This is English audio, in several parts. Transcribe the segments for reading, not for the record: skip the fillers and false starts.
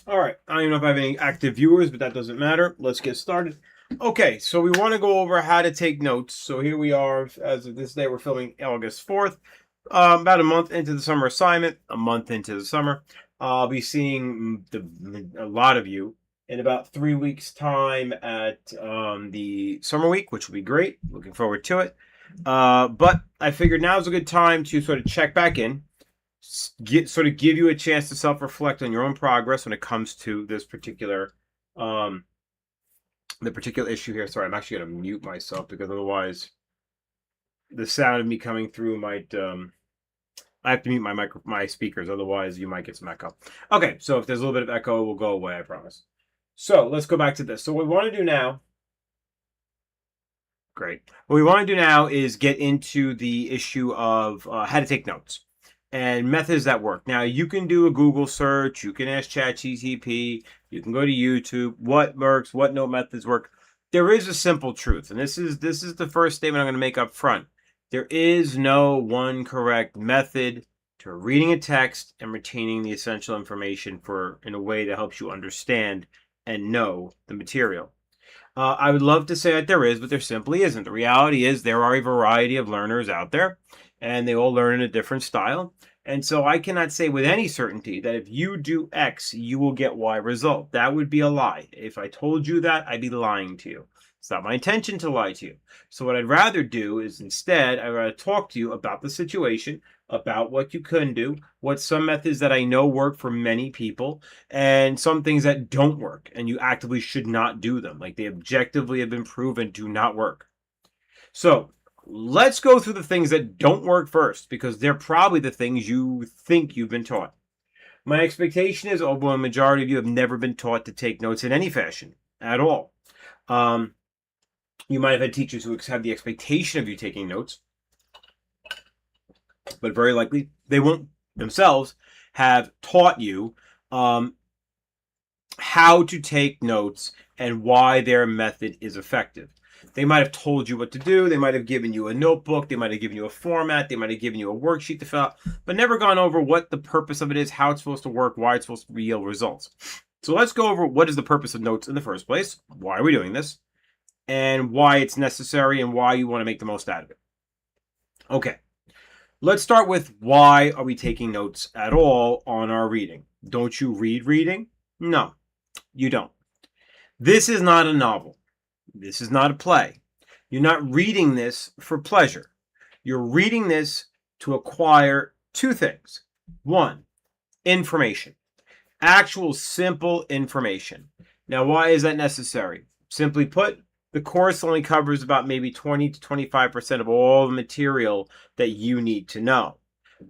All right. I don't even know if I have any active viewers, but that doesn't matter. Let's get started. Okay, so we want to go over how to take notes. So here we are. As of this day, we're filming August 4th. About a month into the summer assignment, a month into the summer. I'll be seeing a lot of you in about 3 weeks' time at the summer week, which will be great. Looking forward to it. But I figured now's a good time to sort of check back in, give you a chance to self-reflect on your own progress when it comes to this particular the particular issue here. Sorry, I'm actually going to mute myself because otherwise the sound of me coming through might I have to mute my speakers, otherwise you might get some echo. Okay, so if there's a little bit of echo, it will go away, I promise. So let's go back to this. So what we want to do now, great. What we want to do now is get into the issue of how to take notes and methods that work. Now, you can do a Google search, you can ask ChatGPT, you can go to YouTube, what works, what note methods work. There is a simple truth, and this is the first statement I'm going to make up front. There is no one correct method to reading a text and retaining the essential information in a way that helps you understand and know the material. I would love to say that there is, but there simply isn't. The reality is there are a variety of learners out there, and they all learn in a different style. And so I cannot say with any certainty that if you do X, you will get Y result. That would be a lie. If I told you that, I'd be lying to you. It's not my intention to lie to you. So what I'd rather do is instead, I'd rather talk to you about the situation, about what you can do, what some methods that I know work for many people, and some things that don't work, and you actively should not do them. Like they objectively have been proven do not work. So let's go through the things that don't work first, because they're probably the things you think you've been taught. My expectation is, although a majority of you have never been taught to take notes in any fashion at all. You might have had teachers who have the expectation of you taking notes, but very likely they won't themselves have taught you how to take notes and why their method is effective. They might have told you what to do. They might have given you a notebook. They might have given you a format. They might have given you a worksheet to fill out, but never gone over what the purpose of it is, how it's supposed to work, why it's supposed to yield results. So let's go over what is the purpose of notes in the first place, why are we doing this, and why it's necessary and why you want to make the most out of it. Okay, let's start with why are we taking notes at all on our reading? Don't you read reading? No, you don't. This is not a novel. This is not a play. You're not reading this for pleasure. You're reading this to acquire two things. One, information. Actual simple information. Now, why is that necessary? Simply put, the course only covers about maybe 20 to 25% of all the material that you need to know.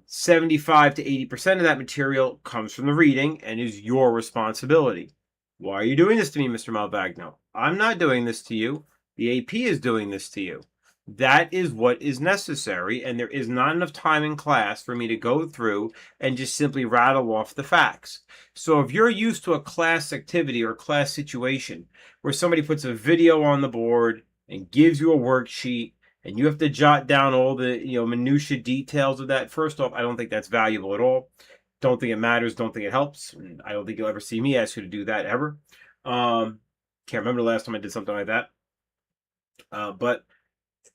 75 to 80% of that material comes from the reading and is your responsibility. Why are you doing this to me, Mr. Malvagno? I'm not doing this to you. The AP is doing this to you. That is what is necessary, and there is not enough time in class for me to go through and just simply rattle off the facts. So if you're used to a class activity or class situation where somebody puts a video on the board and gives you a worksheet and you have to jot down all the minutiae details of that, first off, I don't think that's valuable at all. Don't think it matters. Don't think it helps. I don't think you'll ever see me ask you to do that ever. Can't remember the last time I did something like that. But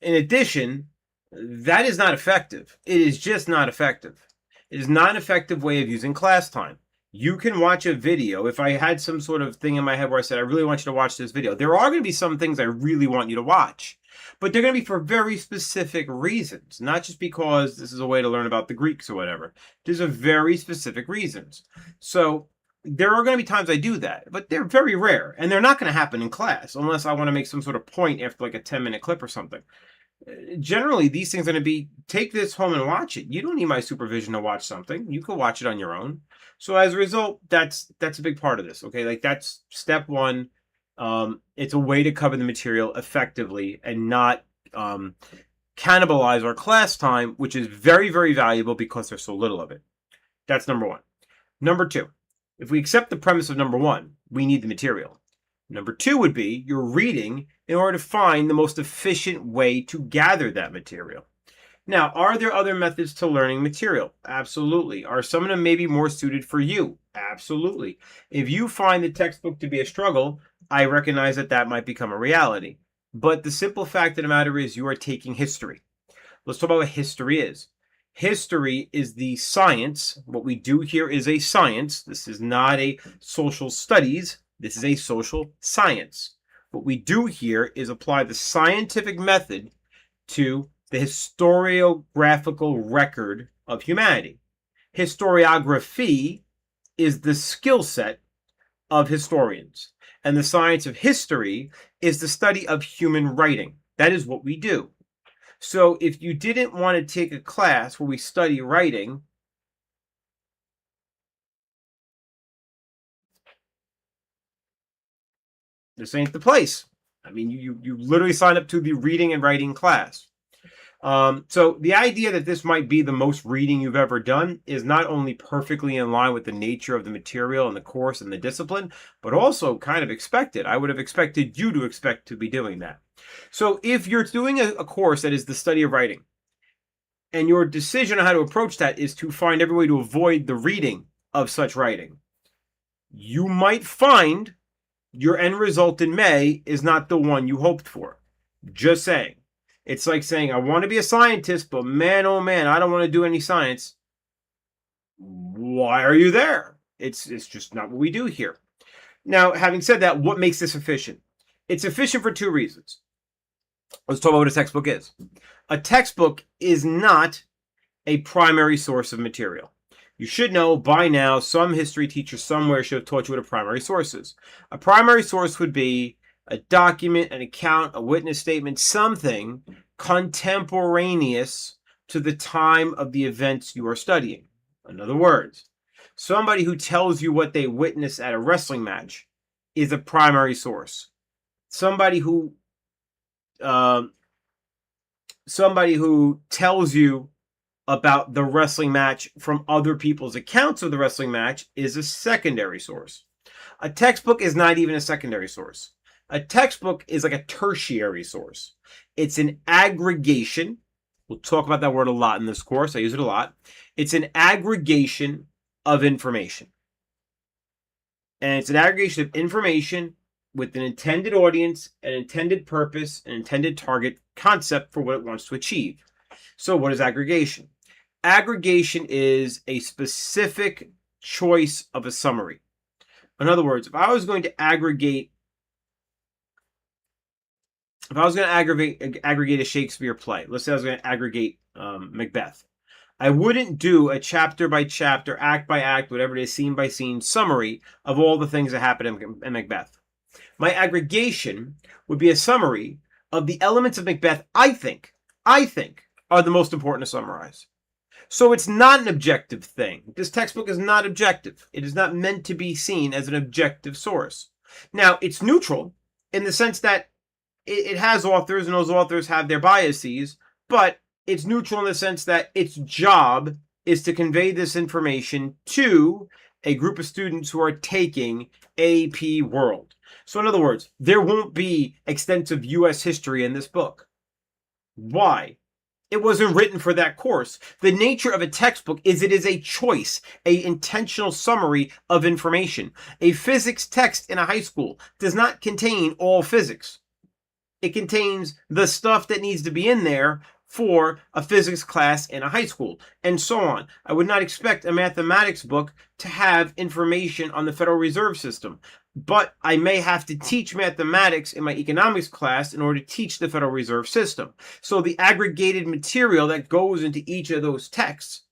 in addition, that is not effective. It is just not effective. It is not an effective way of using class time. You can watch a video. If I had some sort of thing in my head where I said, I really want you to watch this video, there are going to be some things I really want you to watch. But they're going to be for very specific reasons, not just because this is a way to learn about the Greeks or whatever. There's a very specific reasons. So there are going to be times I do that, but they're very rare, and they're not going to happen in class unless I want to make some sort of point after like a 10-minute clip or something. Generally, these things are going to be, take this home and watch it. You don't need my supervision to watch something. You can watch it on your own. So as a result, that's a big part of this. Okay, like that's step one. It's a way to cover the material effectively and not cannibalize our class time, which is very, very valuable because there's so little of it. That's number one. Number two, if we accept the premise of number one, we need the material. Number two would be you're reading in order to find the most efficient way to gather that material. Now, are there other methods to learning material? Absolutely. Are some of them maybe more suited for you? Absolutely. If you find the textbook to be a struggle, I recognize that that might become a reality. But the simple fact of the matter is you are taking history. Let's talk about what history is. History is the science. What we do here is a science. This is not a social studies. This is a social science. What we do here is apply the scientific method to the historiographical record of humanity. Historiography is the skill set of historians, and the science of history is the study of human writing. That is what we do. So if you didn't want to take a class where we study writing, this ain't the place. I mean, you literally signed up to the reading and writing class. So the idea that this might be the most reading you've ever done is not only perfectly in line with the nature of the material and the course and the discipline, but also kind of expected. I would have expected you to expect to be doing that. So if you're doing a course that is the study of writing, and your decision on how to approach that is to find every way to avoid the reading of such writing, you might find your end result in May is not the one you hoped for. Just saying. It's like saying, I want to be a scientist, but man, oh man, I don't want to do any science. Why are you there? It's just not what we do here. Now, having said that, what makes this efficient? It's efficient for two reasons. Let's talk about what a textbook is. A textbook is not a primary source of material. You should know by now, some history teacher somewhere should have taught you what a primary source is. A primary source would be a document, an account, a witness statement, something contemporaneous to the time of the events you are studying. In other words, somebody who tells you what they witnessed at a wrestling match is a primary source. Somebody who tells you about the wrestling match from other people's accounts of the wrestling match is a secondary source. A textbook is not even a secondary source. A textbook is like a tertiary source. It's an aggregation. We'll talk about that word a lot in this course. I use it a lot. It's an aggregation of information. And it's an aggregation of information with an intended audience, an intended purpose, an intended target concept for what it wants to achieve. So what is aggregation? Aggregation is a specific choice of a summary. In other words, if I was going to aggregate a Shakespeare play, let's say I was going to aggregate Macbeth, I wouldn't do a chapter by chapter, act by act, whatever it is, scene by scene summary of all the things that happen in Macbeth. My aggregation would be a summary of the elements of Macbeth I think are the most important to summarize. So it's not an objective thing. This textbook is not objective. It is not meant to be seen as an objective source. Now, it's neutral in the sense that it has authors, and those authors have their biases, but it's neutral in the sense that its job is to convey this information to a group of students who are taking AP World. So in other words, there won't be extensive U.S. history in this book. Why? It wasn't written for that course. The nature of a textbook is it is a choice, an intentional summary of information. A physics text in a high school does not contain all physics. It contains the stuff that needs to be in there for a physics class in a high school, and so on. I would not expect a mathematics book to have information on the Federal Reserve System, but I may have to teach mathematics in my economics class in order to teach the Federal Reserve System. So the aggregated material that goes into each of those texts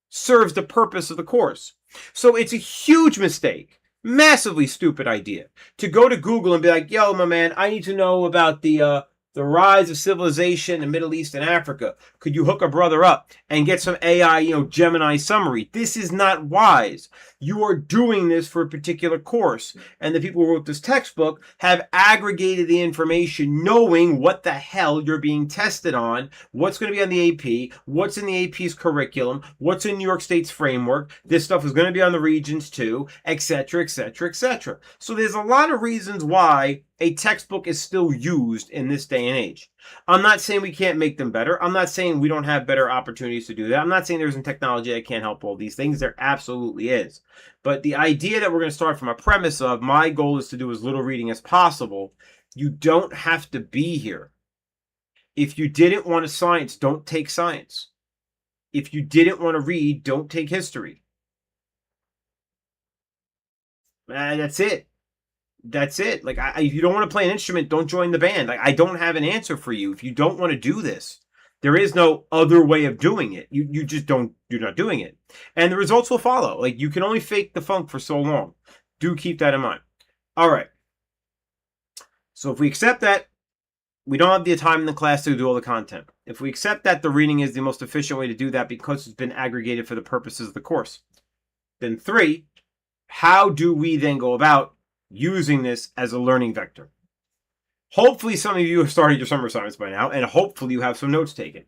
serves the purpose of the course. So it's a huge mistake, massively stupid idea, to go to Google and be like, yo, my man, I need to know about the rise of civilization in Middle East and Africa. Could you hook a brother up and get some AI, Gemini summary? This is not wise. You are doing this for a particular course. And the people who wrote this textbook have aggregated the information knowing what the hell you're being tested on, what's going to be on the AP, what's in the AP's curriculum, what's in New York State's framework. This stuff is going to be on the Regents too, etc., etc., etc. So there's a lot of reasons why a textbook is still used in this day and age. I'm not saying we can't make them better. I'm not saying we don't have better opportunities to do that. I'm not saying there isn't technology that can't help all these things. There absolutely is. But the idea that we're going to start from a premise of my goal is to do as little reading as possible, you don't have to be here. If you didn't want to science, don't take science. If you didn't want to read, don't take history. That's it. That's it. Like, if you don't want to play an instrument, don't join the band. Like, I don't have an answer for you. If you don't want to do this, there is no other way of doing it. You just don't. You're not doing it, and the results will follow. Like, you can only fake the funk for so long. Do keep that in mind. All right. So if we accept that we don't have the time in the class to do all the content, if we accept that the reading is the most efficient way to do that because it's been aggregated for the purposes of the course, then 3, how do we then go about using this as a learning vector? Hopefully some of you have started your summer assignments by now, and hopefully you have some notes taken.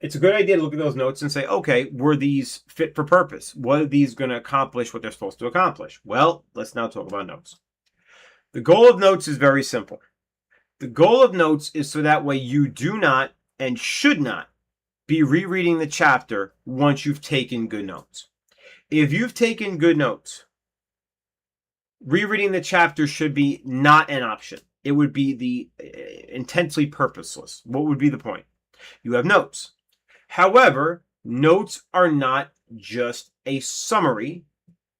It's a good idea to look at those notes and say, okay, were these fit for purpose? What are these going to accomplish what they're supposed to accomplish? Well, let's now talk about notes. The goal of notes is very simple. The goal of notes is so that way you do not and should not be rereading the chapter once you've taken good notes. If you've taken good notes, rereading the chapter should be not an option. It would be the intensely purposeless. What would be the point? You have notes. However, notes are not just a summary.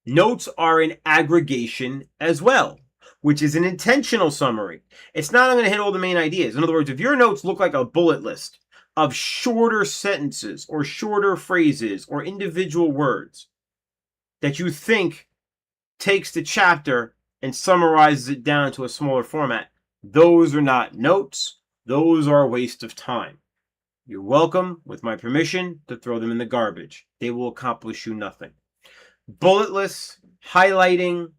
Notes are an aggregation as well, which is an intentional summary. It's not, I'm going to hit all the main ideas. In other words, if your notes look like a bullet list of shorter sentences or shorter phrases or individual words that you think takes the chapter and summarizes it down to a smaller format, those are not notes. Those are a waste of time. You're welcome, with my permission, to throw them in the garbage. They will accomplish you nothing. Bulletless, highlighting,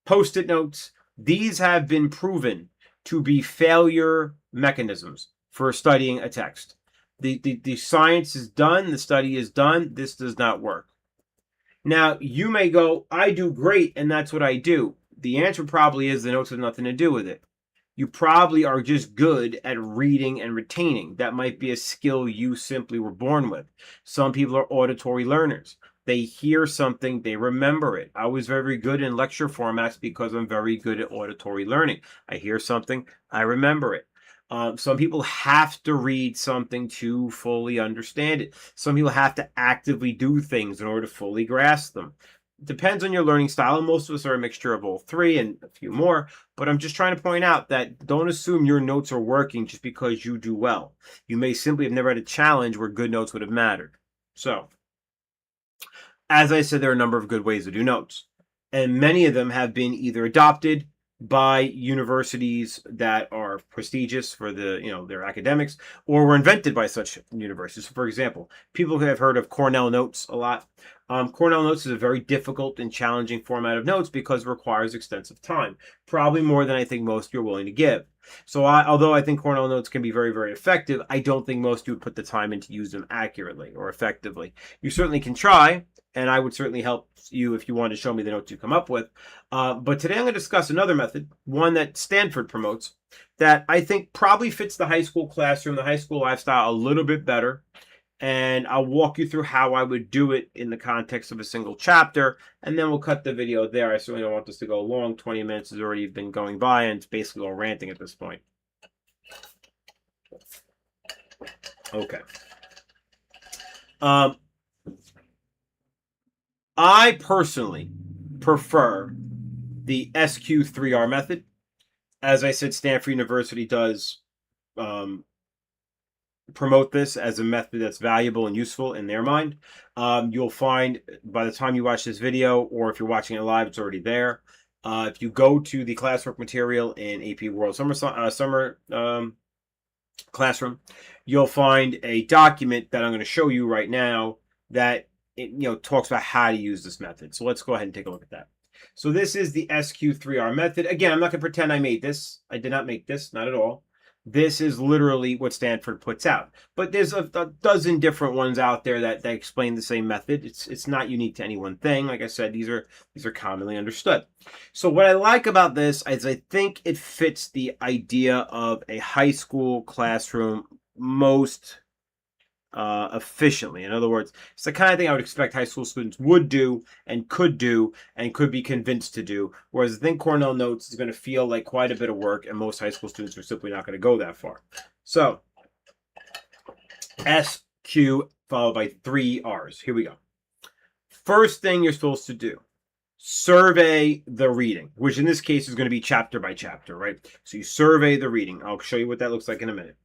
post-it notes, these have been proven to be failure mechanisms for studying a text. The science is done, the study is done, this does not work. Now, you may go, I do great, and that's what I do. The answer probably is the notes have nothing to do with it. You probably are just good at reading and retaining. That might be a skill you simply were born with. Some people are auditory learners. They hear something, they remember it. I was very good in lecture formats because I'm very good at auditory learning. I hear something, I remember it. Some people have to read something to fully understand it. Some people have to actively do things in order to fully grasp them. It depends on your learning style, and most of us are a mixture of all 3 and a few more. But I'm just trying to point out that don't assume your notes are working just because you do well. You may simply have never had a challenge where good notes would have mattered. So, as I said, there are a number of good ways to do notes, and many of them have been either adopted by universities that are prestigious for their academics, or were invented by such universities. For example, people who have heard of Cornell Notes a lot. Cornell Notes is a very difficult and challenging format of notes because it requires extensive time, probably more than I think most of you are willing to give. So although I think Cornell Notes can be very, very effective, I don't think most of you would put the time in to use them accurately or effectively. You certainly can try, and I would certainly help you if you want to show me the notes you come up with. But today I'm going to discuss another method, one that Stanford promotes, that I think probably fits the high school classroom, the high school lifestyle a little bit better. And I'll walk you through how I would do it in the context of a single chapter, and then we'll cut the video there. I certainly don't want this to go long. 20 minutes has already been going by, and it's basically all ranting at this point. Okay. I personally prefer the SQ3R method. As I said, Stanford University does promote this as a method that's valuable and useful in their mind. You'll find by the time you watch this video, or if you're watching it live, it's already there. If you go to the classwork material in AP World Summer Classroom, you'll find a document that I'm going to show you right now that talks about how to use this method. So let's go ahead and take a look at that. So this is the SQ3R method. Again, I'm not going to pretend I made this. I did not make this, not at all. This is literally what Stanford puts out. But there's a dozen different ones out there that explain the same method. It's not unique to any one thing. Like I said, these are commonly understood. So what I like about this is I think it fits the idea of a high school classroom most efficiently. In other words, it's the kind of thing I would expect high school students would do and could be convinced to do. Whereas I think Cornell Notes is going to feel like quite a bit of work, and most high school students are simply not going to go that far. So, SQ followed by 3 R's. Here we go. First thing you're supposed to do, survey the reading, which in this case is going to be chapter by chapter, right? So you survey the reading. I'll show you what that looks like in a minute.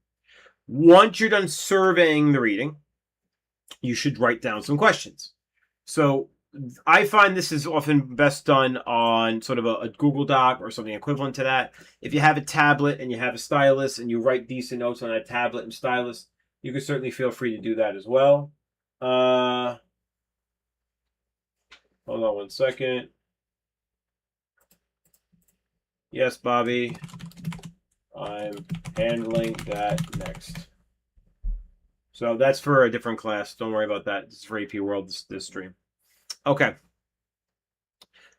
Once you're done surveying the reading, you should write down some questions. So I find this is often best done on sort of a Google Doc or something equivalent to that. If you have a tablet and you have a stylus and you write decent notes on a tablet and stylus, you can certainly feel free to do that as well. Hold on one second. Yes, Bobby. I'm handling that next. So that's for a different class. Don't worry about that. This is for AP World, this stream. Okay.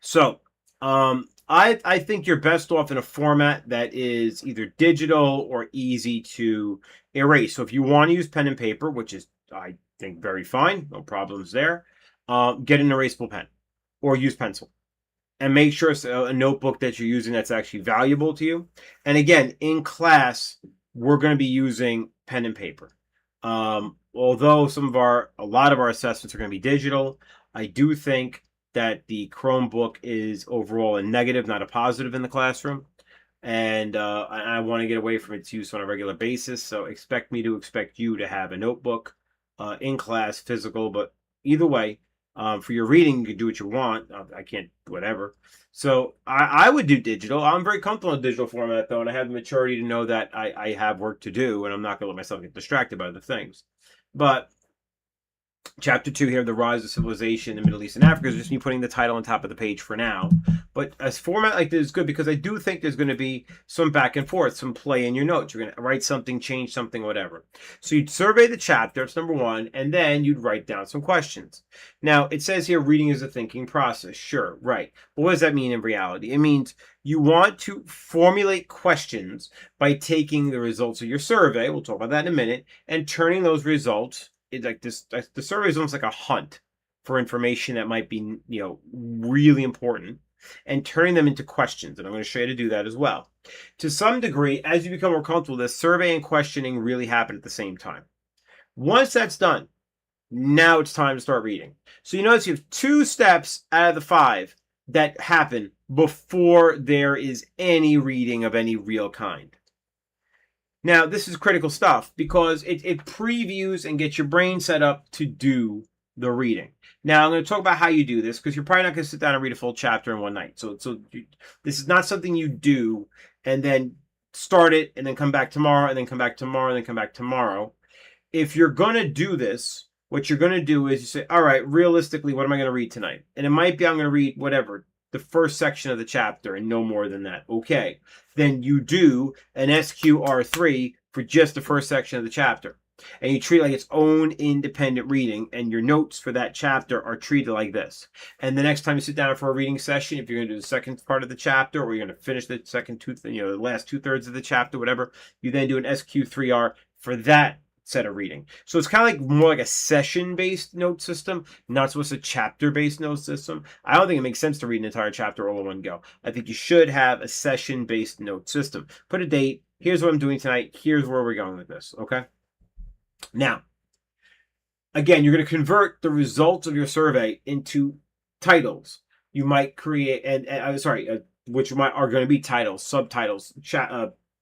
So I think you're best off in a format that is either digital or easy to erase. So if you want to use pen and paper, which is, I think, very fine, no problems there, get an erasable pen or use pencil. And make sure it's a notebook that you're using that's actually valuable to you. And again, in class, we're going to be using pen and paper. Although a lot of our assessments are going to be digital, I do think that the Chromebook is overall a negative, not a positive in the classroom. And I want to get away from its use on a regular basis. So expect you to have a notebook in class, physical, but either way, for your reading, you can do what you want. I can't, whatever. So I would do digital. I'm very comfortable in digital format, though, and I have the maturity to know that I have work to do, and I'm not going to let myself get distracted by other things. But Chapter 2 here, The Rise of Civilization in the Middle East and Africa, is just me putting the title on top of the page for now. But a format like this is good because I do think there's going to be some back and forth, some play in your notes. You're going to write something, change something, whatever. So you'd survey the chapter, that's number 1, and then you'd write down some questions. Now, it says here reading is a thinking process. Sure, right. But what does that mean in reality? It means you want to formulate questions by taking the results of your survey, we'll talk about that in a minute, and turning those results. It's like this, the survey is almost like a hunt for information that might be, really important, and turning them into questions. And I'm going to show you how to do that as well. To some degree, as you become more comfortable, the survey and questioning really happen at the same time. Once that's done, now it's time to start reading. So you notice you have 2 steps out of the 5 that happen before there is any reading of any real kind. Now, this is critical stuff because it previews and gets your brain set up to do the reading. Now, I'm going to talk about how you do this because you're probably not going to sit down and read a full chapter in one night. So this is not something you do and then start it and then come back tomorrow and then come back tomorrow and then come back tomorrow. If you're going to do this, what you're going to do is you say, all right, realistically, what am I going to read tonight? And it might be I'm going to read whatever, the first section of the chapter and no more than that. Okay. Then you do an SQR3 for just the first section of the chapter. And you treat it like its own independent reading, and your notes for that chapter are treated like this. And the next time you sit down for a reading session, if you're going to do the second part of the chapter, or you're going to finish the the last 2/3 of the chapter, whatever, you then do an SQ3R for that set of reading. So it's kind of like more like a session-based note system, not so much a chapter-based note system. I don't think it makes sense to read an entire chapter all in one go. I think you should have a session-based note system. Put a date. Here's what I'm doing tonight. Here's where we're going with this, okay? Now, again, you're going to convert the results of your survey into titles. You might create, which are going to be titles, subtitles,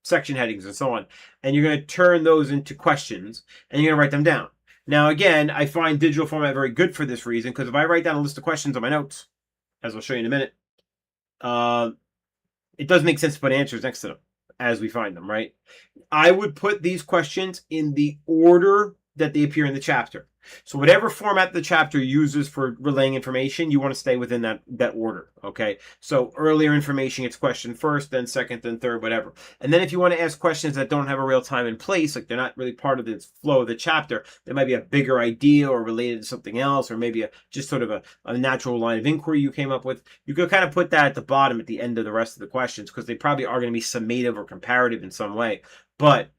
section headings, and so on. And you're going to turn those into questions, and you're going to write them down. Now, again, I find digital format very good for this reason, because if I write down a list of questions on my notes, as I'll show you in a minute, it does make sense to put answers next to them as we find them, right? I would put these questions in the order that they appear in the chapter. So whatever format the chapter uses for relaying information, you want to stay within that order, okay? So earlier information gets questioned first, then second, then third, whatever. And then if you want to ask questions that don't have a real time and place, like they're not really part of the flow of the chapter, there might be a bigger idea or related to something else, or maybe just sort of a natural line of inquiry you came up with, you could kind of put that at the bottom at the end of the rest of the questions, because they probably are going to be summative or comparative in some way. But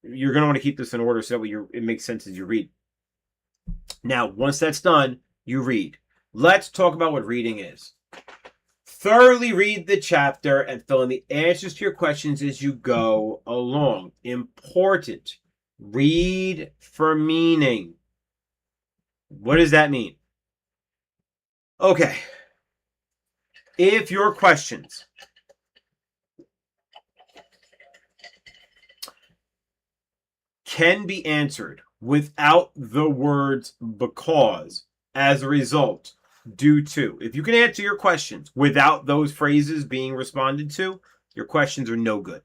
you're going to want to keep this in order so that it makes sense as you read. Now, once that's done, you read. Let's talk about what reading is. Thoroughly read the chapter and fill in the answers to your questions as you go along. Important. Read for meaning. What does that mean? Okay. If your questions can be answered without the words because, as a result, due to. If you can answer your questions without those phrases being responded to, your questions are no good.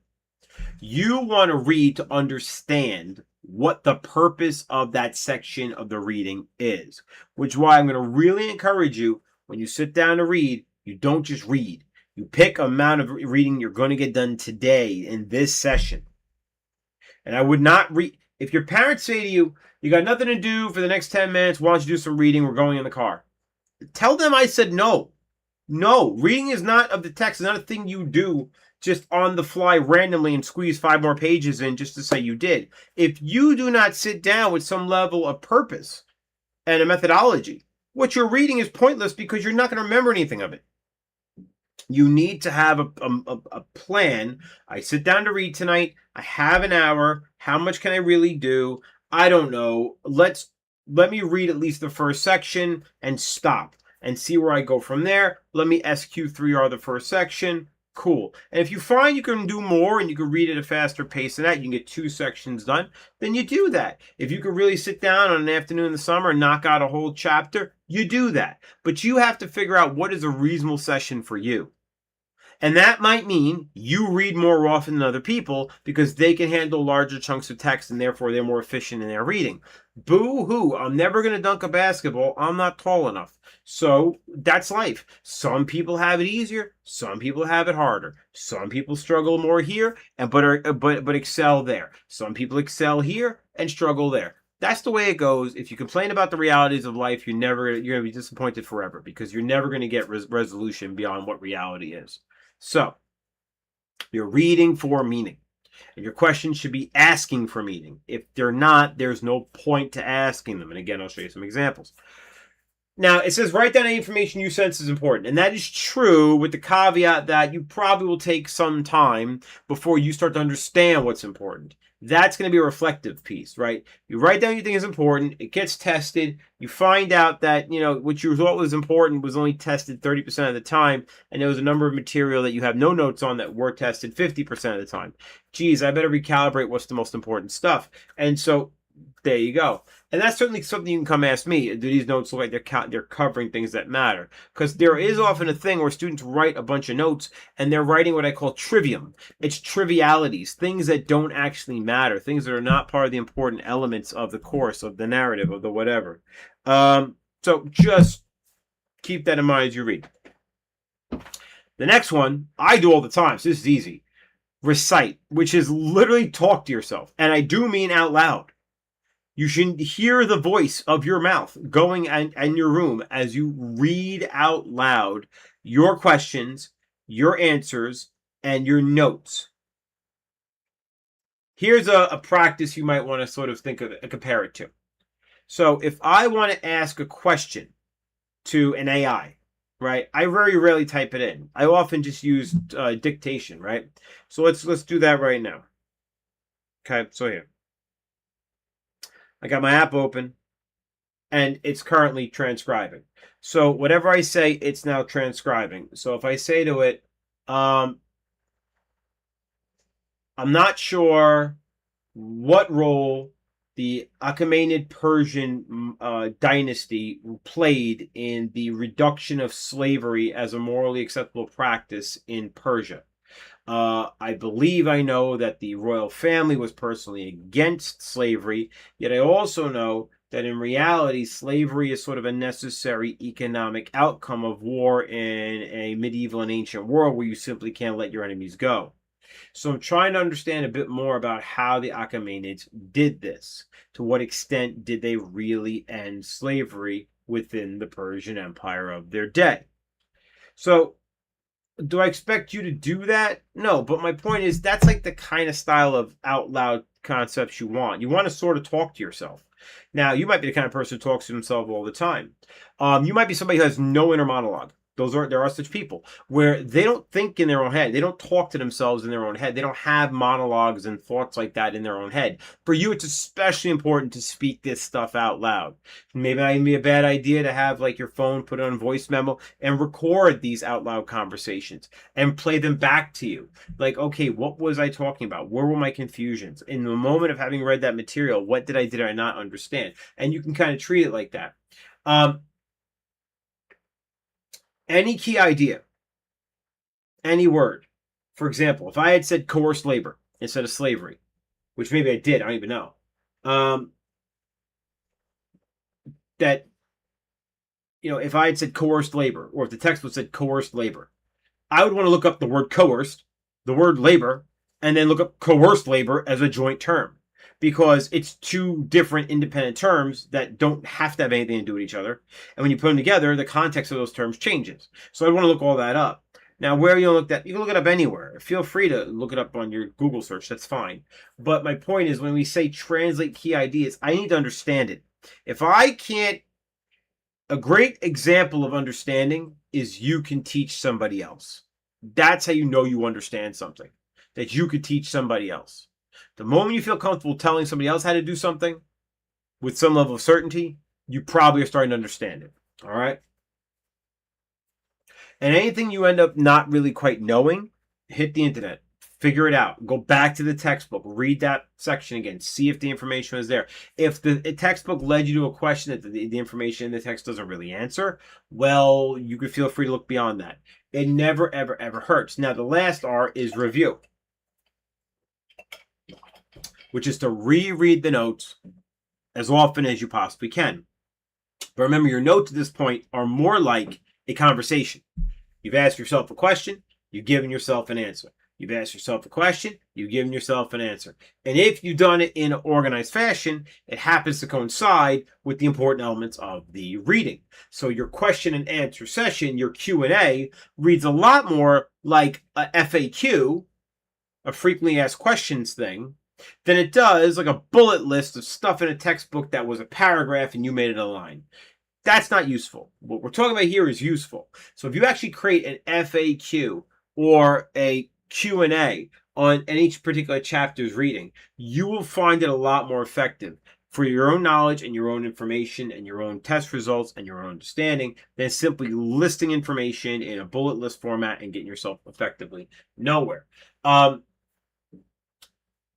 You want to read to understand what the purpose of that section of the reading is, which is why I'm going to really encourage you, when you sit down to read, you don't just read. You pick amount of reading you're going to get done today in this session. And I would not read. If your parents say to you, you got nothing to do for the next 10 minutes, why don't you do some reading? We're going in the car. Tell them I said no. No, reading is not of the text. It's not a thing you do just on the fly randomly and squeeze 5 more pages in just to say you did. If you do not sit down with some level of purpose and a methodology, what you're reading is pointless because you're not going to remember anything of it. You need to have a plan. I sit down to read tonight. I have an hour. How much can I really do? I don't know. Let me read at least the first section and stop and see where I go from there. Let me SQ3R the first section. Cool. And if you find you can do more and you can read at a faster pace than that, you can get 2 sections done, then you do that. If you can really sit down on an afternoon in the summer and knock out a whole chapter, you do that. But you have to figure out what is a reasonable session for you. And that might mean you read more often than other people because they can handle larger chunks of text and therefore they're more efficient in their reading. Boo-hoo, I'm never going to dunk a basketball. I'm not tall enough. So that's life. Some people have it easier. Some people have it harder. Some people struggle more here but excel there. Some people excel here and struggle there. That's the way it goes. If you complain about the realities of life, you're going to be disappointed forever because you're never going to get resolution beyond what reality is. So, you're reading for meaning. And your questions should be asking for meaning. If they're not, there's no point to asking them. And again, I'll show you some examples. Now, it says write down any information you sense is important. And that is true with the caveat that you probably will take some time before you start to understand what's important. That's going to be a reflective piece, right? You write down what you think is important. It gets tested. You find out that, what you thought was important was only tested 30% of the time. And there was a number of material that you have no notes on that were tested 50% of the time. Geez, I better recalibrate what's the most important stuff. And so there you go. And that's certainly something you can come ask me. Do these notes look like they're covering things that matter? Because there is often a thing where students write a bunch of notes and they're writing what I call trivium. It's trivialities, things that don't actually matter, things that are not part of the important elements of the course, of the narrative, of the whatever. So just keep that in mind as you read. The next one, I do all the time, so this is easy. Recite, which is literally talk to yourself. And I do mean out loud. You should hear the voice of your mouth going in your room as you read out loud your questions, your answers, and your notes. Here's a practice you might want to sort of think of it, compare it to. So if I want to ask a question to an AI, right? I very rarely type it in. I often just use dictation, right? So let's do that right now. Okay, so here. I got my app open, and it's currently transcribing. So whatever I say, it's now transcribing. So if I say to it, I'm not sure what role the Achaemenid Persian dynasty played in the reduction of slavery as a morally acceptable practice in Persia. I believe I know that the royal family was personally against slavery, yet I also know that in reality, slavery is sort of a necessary economic outcome of war in a medieval and ancient world where you simply can't let your enemies go. So I'm trying to understand a bit more about how the Achaemenids did this. To what extent did they really end slavery within the Persian Empire of their day? So do I expect you to do that? No, but my point is that's like the kind of style of out loud concepts you want. You want to sort of talk to yourself. Now, you might be the kind of person who talks to himself all the time. You might be somebody who has no inner monologue. There are such people where they don't think in their own head. They don't talk to themselves in their own head. They don't have monologues and thoughts like that in their own head. For you, it's especially important to speak this stuff out loud. Maybe it would be a bad idea to have like your phone put on voice memo and record these out loud conversations and play them back to you. Like, okay, what was I talking about? Where were my confusions? In the moment of having read that material, what did I not understand? And you can kind of treat it like that. Any key idea, any word. For example, if I had said coerced labor instead of slavery, which maybe I did, I don't even know. That, if I had said coerced labor, or if the textbook said coerced labor, I would want to look up the word coerced, the word labor, and then look up coerced labor as a joint term. Because it's two different independent terms that don't have to have anything to do with each other. And when you put them together, the context of those terms changes. So I want to look all that up. Now, where you look that, you can look it up anywhere. Feel free to look it up on your Google search. That's fine. But my point is, when we say translate key ideas, I need to understand it. If I can't, a great example of understanding is you can teach somebody else. That's how you know you understand something, that you could teach somebody else. The moment you feel comfortable telling somebody else how to do something with some level of certainty, you probably are starting to understand it. All right? And anything you end up not really quite knowing, hit the internet. Figure it out. Go back to the textbook. Read that section again. See if the information was there. If the textbook led you to a question that the information in the text doesn't really answer, well, you could feel free to look beyond that. It never, ever, ever hurts. Now, the last R is review, which is to reread the notes as often as you possibly can. But remember, your notes at this point are more like a conversation. You've asked yourself a question, you've given yourself an answer. You've asked yourself a question, you've given yourself an answer. And if you've done it in an organized fashion, it happens to coincide with the important elements of the reading. So your question and answer session, your Q&A, reads a lot more like a FAQ, a frequently asked questions thing, than it does like a bullet list of stuff in a textbook that was a paragraph and you made it a line. That's not useful. What we're talking about here is useful. So if you actually create an FAQ or a Q&A on each particular chapter's reading, you will find it a lot more effective for your own knowledge and your own information and your own test results and your own understanding than simply listing information in a bullet list format and getting yourself effectively nowhere.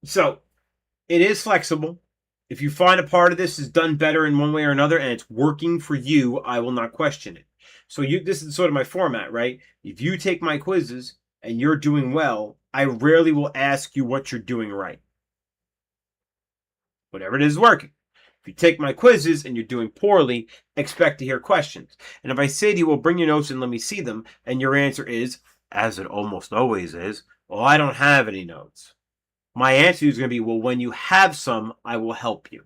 So it is flexible. If you find a part of this is done better in one way or another and it's working for you, I will not question it. So this is sort of my format, right? If you take my quizzes and you're doing well, I rarely will ask you what you're doing right. Whatever it is working. If you take my quizzes and you're doing poorly, expect to hear questions. And if I say to you, well, bring your notes and let me see them, and your answer is, as it almost always is, well, I don't have any notes. My answer is going to be, well, when you have some, I will help you.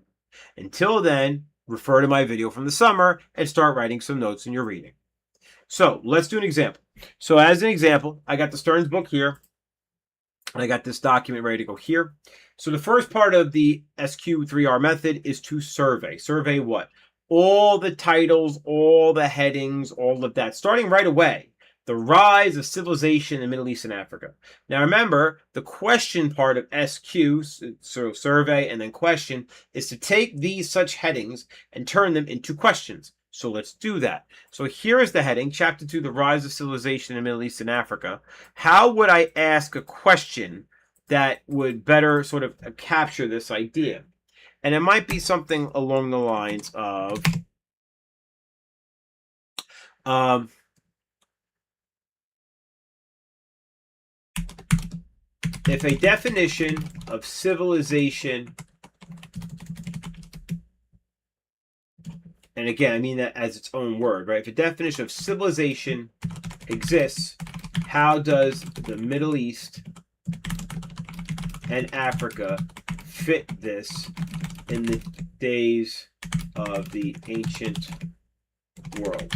Until then, refer to my video from the summer and start writing some notes in your reading. So let's do an example. So as an example, I got the Stearns book here. And I got this document ready to go here. So the first part of the SQ3R method is to survey. Survey what? All the titles, all the headings, all of that. Starting right away. The rise of civilization in Middle East and Africa. Now remember, the question part of SQ, so survey and then question, is to take these such headings and turn them into questions. So let's do that. So here is the heading, Chapter 2, The Rise of Civilization in Middle East and Africa. How would I ask a question that would better sort of capture this idea? And it might be something along the lines of... if a definition of civilization and again, I mean that as its own word, right? If a definition of civilization exists, how does the Middle East and Africa fit this in the days of the ancient world?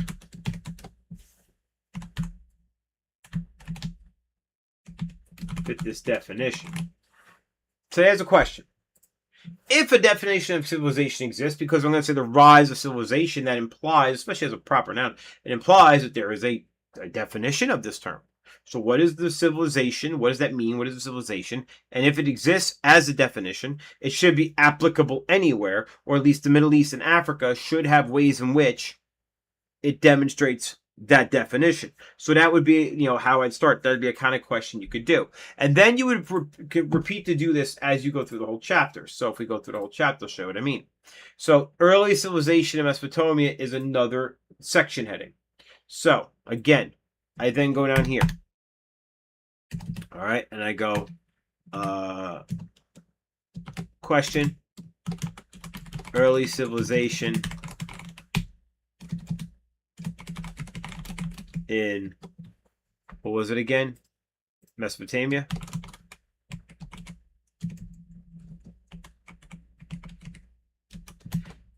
Fit this definition. So there's a question. If a definition of civilization exists, because I'm going to say the rise of civilization, that implies, especially as a proper noun, it implies that there is a definition of this term. So what is the civilization? What does that mean? What is the civilization? And if it exists as a definition, it should be applicable anywhere, or at least the Middle East and Africa should have ways in which it demonstrates that definition. So that would be, how I'd start. That'd be a kind of question you could do. And then you would repeat to do this as you go through the whole chapter. So if we go through the whole chapter, I'll show what I mean. So early civilization of Mesopotamia is another section heading. So again, I then go down here. All right, and I go, question, early civilization in, what was it again? Mesopotamia.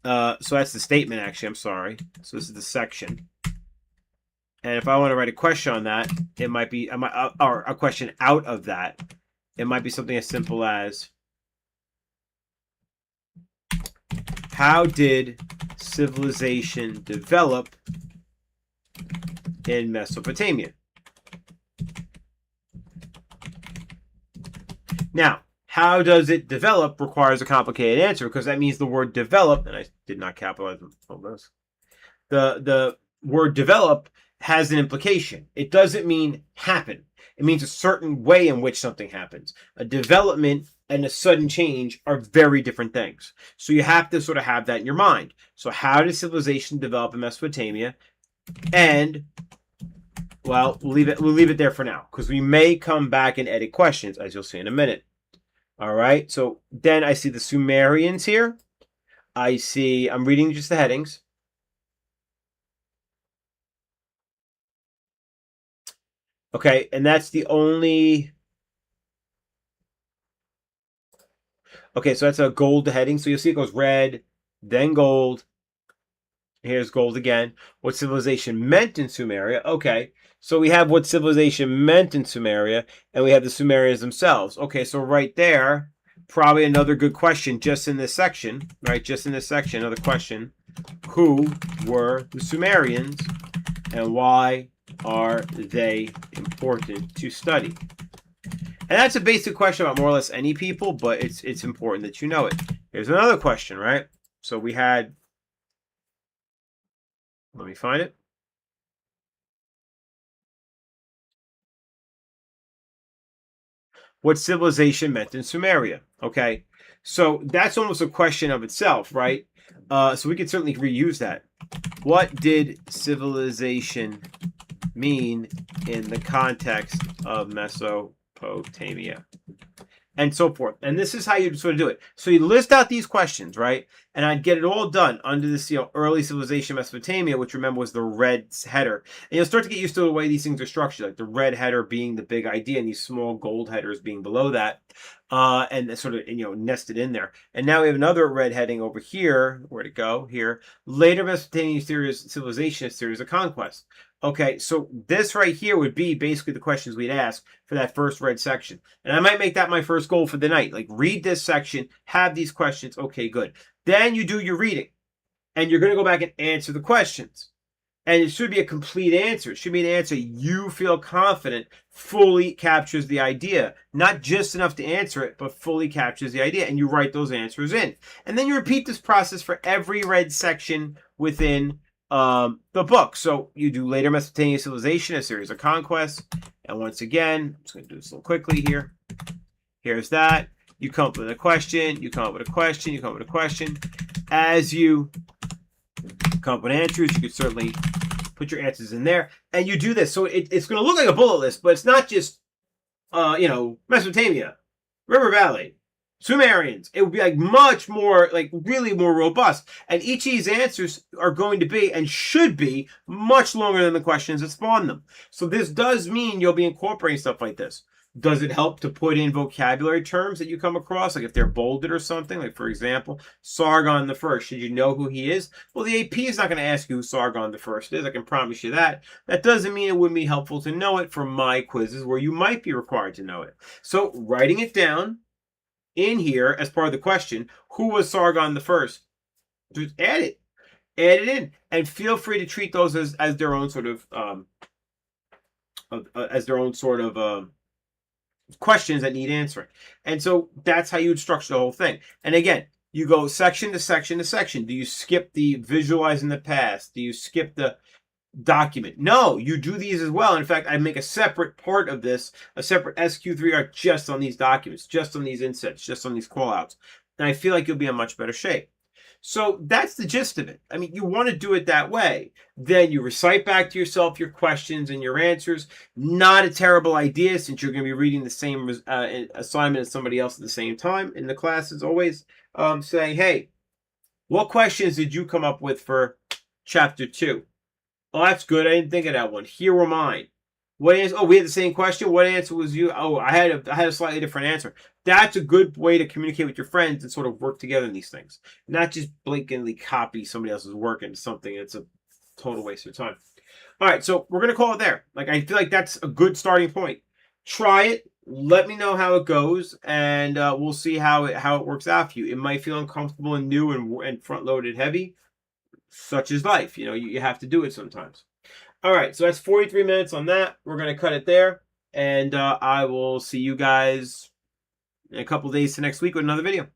So that's the statement, actually. I'm sorry. So this is the section. And if I want to write a question on that, it might be, or a question out of that, it might be something as simple as, how did civilization develop in Mesopotamia? Now, how does it develop requires a complicated answer, because that means the word develop, and I did not capitalize on this, the word develop has an implication. It doesn't mean happen. It means a certain way in which something happens. A development and a sudden change are very different things. So you have to sort of have that in your mind. So how did civilization develop in Mesopotamia? And, well, we'll leave it there for now, because we may come back and edit questions, as you'll see in a minute. All right, so then I see the Sumerians here. I'm reading just the headings. Okay, and that's the only... Okay, so that's a gold heading. So you'll see it goes red, then gold. Here's gold again. What civilization meant in Sumeria. Okay, so we have what civilization meant in Sumeria, and we have the Sumerians themselves. Okay, so right there, probably another good question just in this section, right? Just in this section, another question. Who were the Sumerians, and why are they important to study? And that's a basic question about more or less any people, but it's important that you know it. Here's another question, right? So we had, let me find it. What civilization meant in Sumeria? Okay, so that's almost a question of itself, right? So we could certainly reuse that. What did civilization mean in the context of Mesopotamia? And so forth. And this is how you sort of do it. So you list out these questions, right? And I'd get it all done under this, early civilization Mesopotamia, which remember was the red header. And you'll start to get used to the way these things are structured, like the red header being the big idea and these small gold headers being below that. And sort of, nested in there. And now we have another red heading over here. Where'd it go? Here. Later Mesopotamian civilization, a series of conquests. Okay, so this right here would be basically the questions we'd ask for that first red section. And I might make that my first goal for the night. Like, read this section, have these questions. Okay, good. Then you do your reading. And you're going to go back and answer the questions. And it should be a complete answer. It should be an answer you feel confident fully captures the idea. Not just enough to answer it, but fully captures the idea. And you write those answers in. And then you repeat this process for every red section within the book. So you do later Mesopotamian civilization, a series of conquests. And once again, I'm just going to do this a little quickly here. Here's that. You come up with a question. You come up with a question. You come up with a question. As you come up with answers, you could certainly put your answers in there. And you do this. So it's going to look like a bullet list, but it's not just, Mesopotamia, River Valley, Sumerians. It would be like much more, like really more robust. And each of these answers are going to be and should be much longer than the questions that spawn them. So this does mean you'll be incorporating stuff like this. Does it help to put in vocabulary terms that you come across, like if they're bolded or something? Like, for example, Sargon the First. Should you know who he is? Well, the AP is not going to ask you who Sargon the First is. I can promise you that. That doesn't mean it wouldn't be helpful to know it for my quizzes where you might be required to know it. So writing it down in here as part of the question, who was Sargon the First? Just add it in, and feel free to treat those as their own sort of questions that need answering. And so that's how you would structure the whole thing. And again, you go section to section to section. Do you skip the visualizing the past? Do you skip the document? No, you do these as well. In fact, I make a separate part of this, a separate SQ3R just on these documents, just on these insets, just on these callouts. And I feel like you'll be in much better shape. So that's the gist of it. I mean, you want to do it that way. Then you recite back to yourself your questions and your answers. Not a terrible idea since you're going to be reading the same assignment as somebody else at the same time in the class. Is always saying, hey, what questions did you come up with for chapter 2? Oh, that's good. I didn't think of that one. Here were mine. What answer? Oh, we had the same question. What answer was you? Oh, I had a slightly different answer. That's a good way to communicate with your friends and sort of work together in these things. Not just blatantly copy somebody else's work into something. It's a total waste of time. All right, so we're gonna call it there. Like, I feel like that's a good starting point. Try it. Let me know how it goes, and we'll see how it works out for you. It might feel uncomfortable and new and front loaded heavy. Such is life. You know, you have to do it sometimes. All right, so that's 43 minutes on that. We're going to cut it there, and I will see you guys in a couple days to next week with another video.